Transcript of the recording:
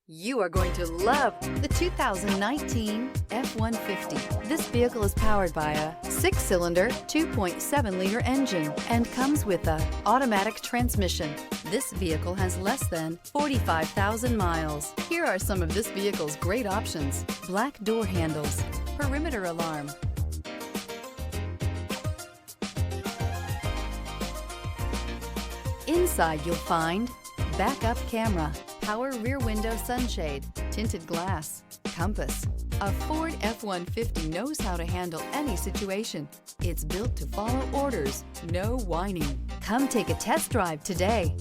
You are going to love the 2019 F-150. This vehicle is powered by a 6-cylinder, 2.7-liter engine and comes with an automatic transmission. This vehicle has less than 45,000 miles. Here are some of this vehicle's great options: black door handles, perimeter alarm, inside you'll find backup camera, power rear window sunshade, tinted glass, compass. A Ford F-150 knows how to handle any situation. It's built to follow orders, no whining. Come take a test drive today.